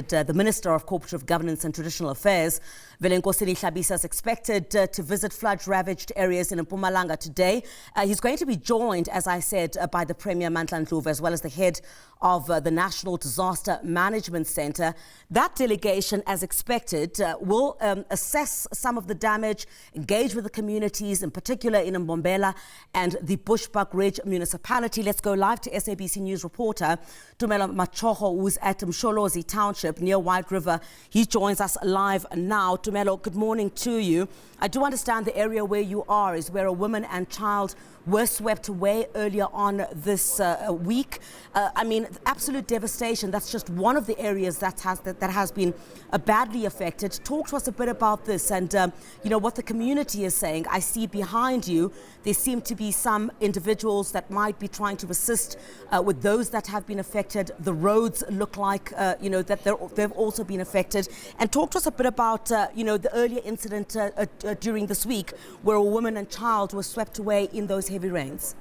The Minister of Cooperative Governance and Traditional Affairs, Velenkosini Hlabisa, is expected to visit flood-ravaged areas in Mpumalanga today. He's going to be joined, as I said, by the Premier Mandla, Ndlovu, as well as the head of the National Disaster Management Centre. That delegation, as expected, will assess some of the damage, engage with the communities, in particular in Mbombela and the Bushbuckridge municipality. Let's go live to SABC News reporter Tumelo Machogo, who's at Msholozi township near White River. He joins us live now. Tumelo, good morning to you. I do understand the area where you are is where a woman and child were swept away earlier on this week. I mean, absolute devastation. That's just one of the areas that has been badly affected. Talk to us a bit about this and, what the community is saying. I see behind you, there seem to be some individuals that might be trying to assist with those that have been affected. The roads look like, that they've also been affected. And talk to us a bit about, the earlier incident during this week where a woman and child were swept away in those heavy rains.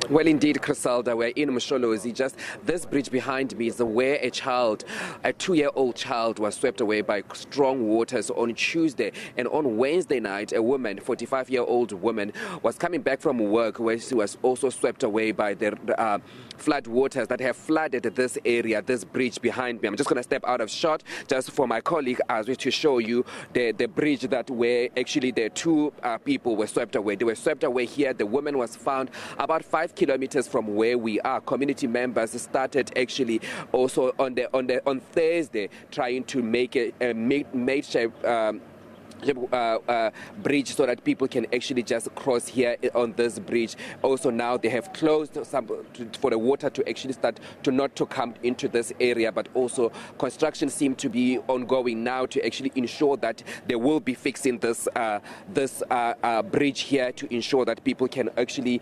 Well, indeed, Criselda, we're in Msholozi. Just this bridge behind me is where a 2-year-old child, was swept away by strong waters on Tuesday. And on Wednesday night, a woman, 45-year-old woman, was coming back from work where she was also swept away by the flood waters that have flooded this area, this bridge behind me. I'm just going to step out of shot just for my colleague Aswe to show you the bridge that where actually the two people were swept away. They were swept away here. The woman was found about 5 kilometers from where we are. Community members started actually also on Thursday trying to make a makeshift bridge so that people can actually just cross here on this bridge. Also now they have closed some for the water to actually start to come into this area, but also construction seems to be ongoing now to actually ensure that they will be fixing this bridge here to ensure that people can actually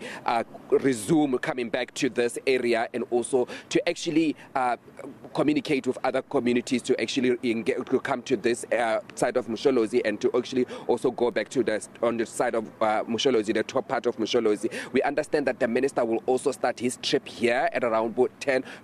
resume coming back to this area, and also to actually communicate with other communities to actually come to this side of Msholozi and to actually also go back to on the side of Msholozi, the top part of Msholozi. We understand that the minister will also start his trip here at around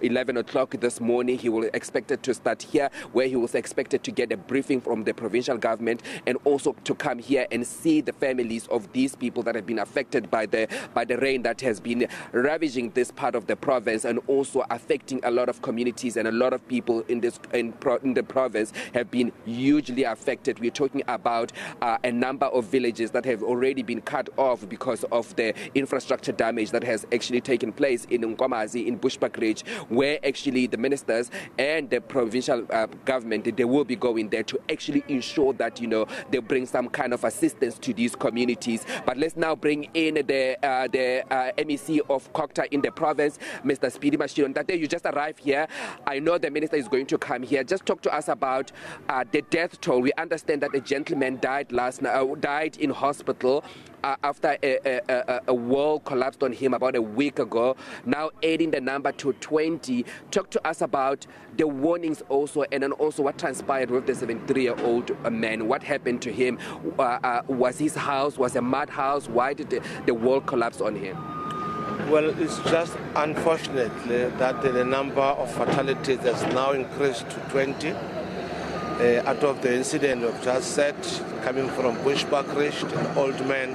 11 o'clock this morning. He will expected to start here, where he was expected to get a briefing from the provincial government and also to come here and see the families of these people that have been affected by the rain that has been ravaging this part of the province and also affecting a lot of communities, and a lot of people in the province have been hugely affected. We're talking about a number of villages that have already been cut off because of the infrastructure damage that has actually taken place in Nkomazi, in Bushbuckridge, where actually the ministers and the provincial government, they will be going there to actually ensure that, they bring some kind of assistance to these communities. But let's now bring in the MEC of CoGTA in the province, Mr. Speedy Mashiro. That day you just arrived here. I know the minister is going to come here. Just talk to us about the death toll. We understand that a gentleman died in hospital after a wall collapsed on him about a week ago, now adding the number to 20. Talk to us about the warnings also, and then also what transpired with the 73-year-old man. What happened to him? Was his house was a mud house? Why did the wall collapse on him? Well, it's just unfortunately that the number of fatalities has now increased to 20. Out of the incident we've just said, coming from Bushbuckridge, an old man,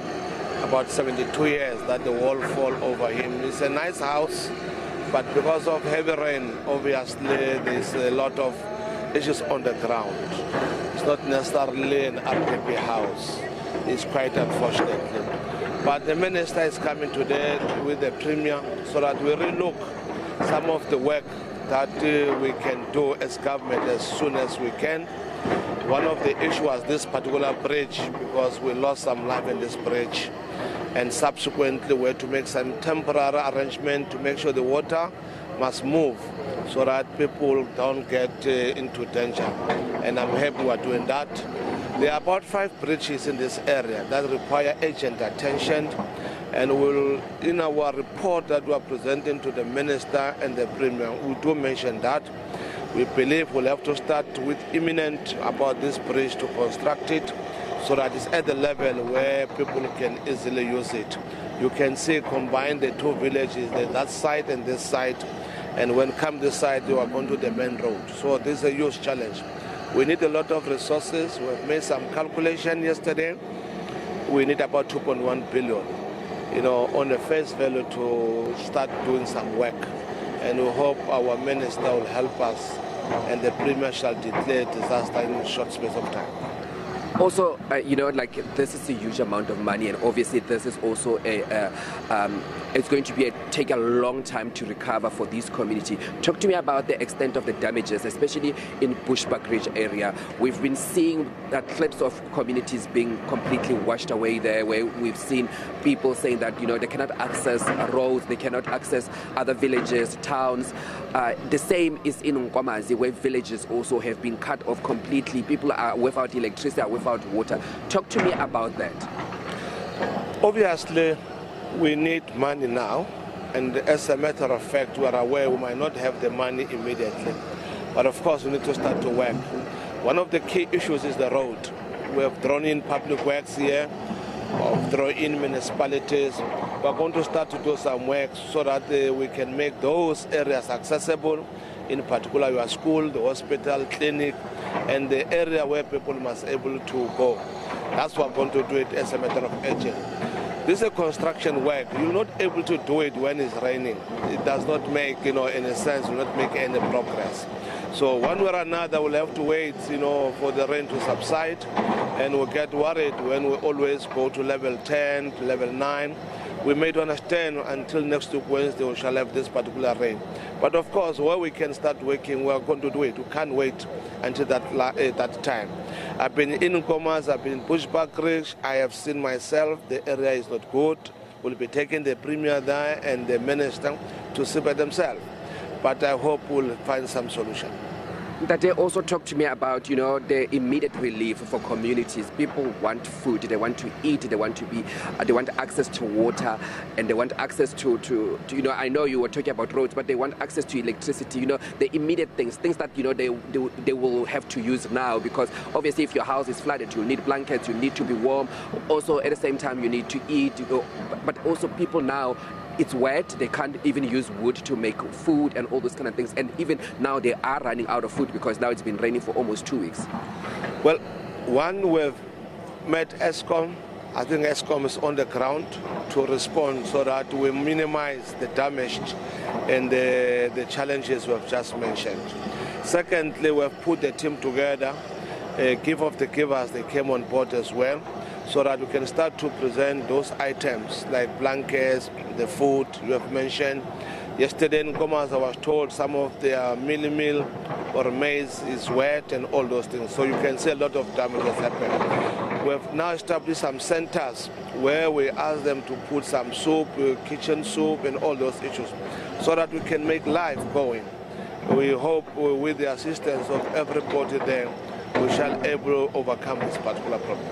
about 72 years, that the wall fall over him. It's a nice house, but because of heavy rain, obviously there's a lot of issues on the ground. It's not necessarily an RPP house. It's quite unfortunately. But the minister is coming today with the premier so that we relook some of the work that we can do as government as soon as we can. One of the issues was this particular bridge, because we lost some life in this bridge, and subsequently we had to make some temporary arrangement to make sure the water must move so that people don't get into danger. And I'm happy we're doing that. There are about 5 bridges in this area that require urgent attention, and we'll, in our report that we are presenting to the minister and the premier, we do mention that. We believe we'll have to start with imminent about this bridge to construct it so that it's at the level where people can easily use it. You can see combine the two villages, that side and this side, And when come this side, you are going to the main road. So this is a huge challenge. We need a lot of resources. We've made some calculation yesterday. We need about 2.1 billion, on the face value to start doing some work. And we hope our minister will help us and the Premier shall declare disaster in a short space of time. Also, this is a huge amount of money, and obviously this is also it's going to take a long time to recover for this community. Talk to me about the extent of the damages, especially in Bushbuckridge area. We've been seeing clips of communities being completely washed away there, where we've seen people saying that they cannot access roads, they cannot access other villages, towns. The same is in Nkomazi, where villages also have been cut off completely. People are without electricity, are without water. Talk to me about that. Obviously, we need money now, and as a matter of fact, we are aware we might not have the money immediately. But of course, we need to start to work. One of the key issues is the road. We have drawn in public works here, we've drawn in municipalities. We're going to start to do some work so that we can make those areas accessible, in particular your school, the hospital, clinic, and the area where people must be able to go. That's what we're going to do it as a matter of urgent. This is a construction work. You're not able to do it when it's raining. It does not make, in a sense, will not make any progress. So one way or another, we'll have to wait, for the rain to subside, and we'll get worried when we always go to level 10, to level 9. We may understand until next week Wednesday we shall have this particular rain. But of course, where we can start working, we are going to do it. We can't wait until that time. I've been in Nkomazi, I've been in Bushbuckridge. I have seen myself, the area is not good. We'll be taking the Premier there and the Minister to see by themselves. But I hope we'll find some solution. That they also talk to me about, the immediate relief for communities. People want food, they want to eat, they want access to water, and they want access to I know you were talking about roads, but they want access to electricity. The immediate things that they will have to use now, because obviously if your house is flooded, you need blankets, you need to be warm. Also at the same time you need to eat. But also people now, it's wet, they can't even use wood to make food and all those kind of things. And even now they are running out of food because now it's been raining for almost 2 weeks. Well, we've met ESCOM. I think ESCOM is on the ground to respond so that we minimize the damage and the challenges we've just mentioned. Secondly, we've put the team together. Give of the givers, they came on board as well, so that we can start to present those items like blankets, the food you have mentioned. Yesterday in Nkomazi, I was told some of their meal or maize is wet and all those things. So you can see a lot of damage has happened. We have now established some centers where we ask them to put some soup, kitchen soup and all those issues, so that we can make life going. We hope with the assistance of everybody there, we shall able to overcome this particular problem.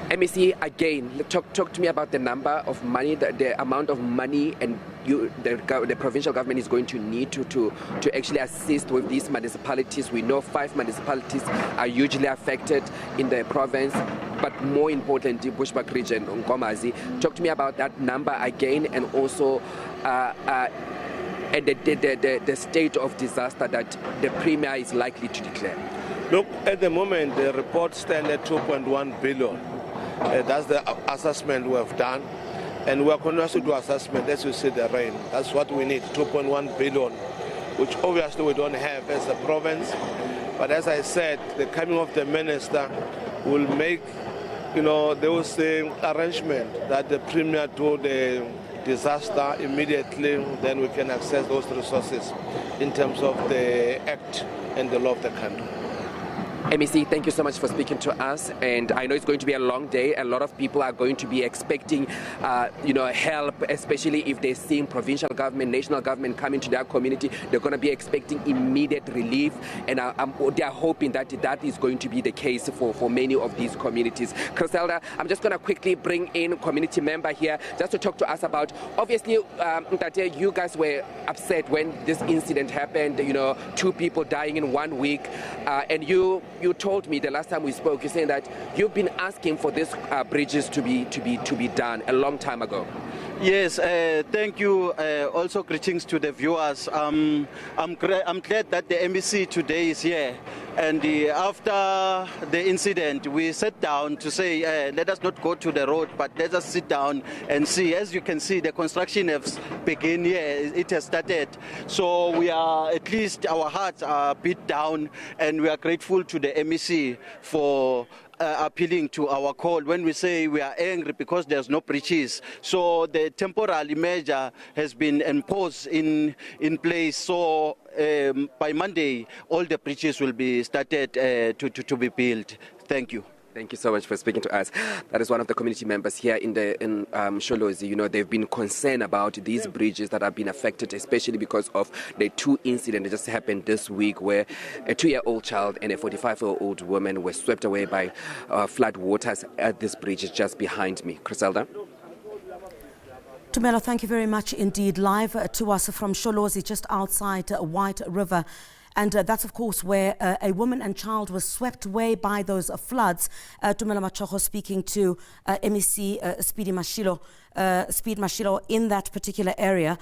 MEC, again, talk to me about the number of money, the amount of money and the provincial government is going to need to actually assist with these municipalities. We know 5 municipalities are hugely affected in the province, but more importantly, Bushbuckridge and Nkomazi. Talk to me about that number again, and also the state of disaster that the Premier is likely to declare. Look, at the moment, the report stands at 2.1 billion. That's the assessment we have done. And we are continuing to do assessment as we see the rain. That's what we need, 2.1 billion, which obviously we don't have as a province. But as I said, the coming of the minister will make, there was an arrangement that the Premier do the disaster immediately, then we can access those resources in terms of the act and the law of the country. MEC, thank you so much for speaking to us, and I know it's going to be a long day. A lot of people are going to be expecting, help, especially if they're seeing provincial government, national government come into their community. They're going to be expecting immediate relief, and they are hoping that that is going to be the case for many of these communities. Griselda, I'm just going to quickly bring in community member here just to talk to us about, obviously, that you guys were upset when this incident happened, 2 people dying in 1 week, and you told me the last time we spoke, you're saying that you've been asking for these bridges to be done a long time ago. Yes, thank you. Also, greetings to the viewers. I'm glad that the MEC today is here. And after the incident, we sat down to say, let us not go to the road, but let us sit down and see. As you can see, the construction has begun here. It has started. So we are, at least our hearts are beat down, and we are grateful to the MEC for appealing to our call when we say we are angry because there's no breaches. So the temporary measure has been imposed in place. So by Monday, all the breaches will be started to be built. Thank you. Thank you so much for speaking to us. That is one of the community members here in Msholozi. You know, they've been concerned about these bridges that have been affected, especially because of the two incidents that just happened this week where a 2-year-old child and a 45-year-old woman were swept away by flood waters at this bridge just behind me. Criselda? Tumelo, thank you very much indeed. Live to us from Msholozi, just outside White River. And that's, of course, where a woman and child was swept away by those floods. Tumelo Machogo speaking to MEC Speed Mashilo in that particular area.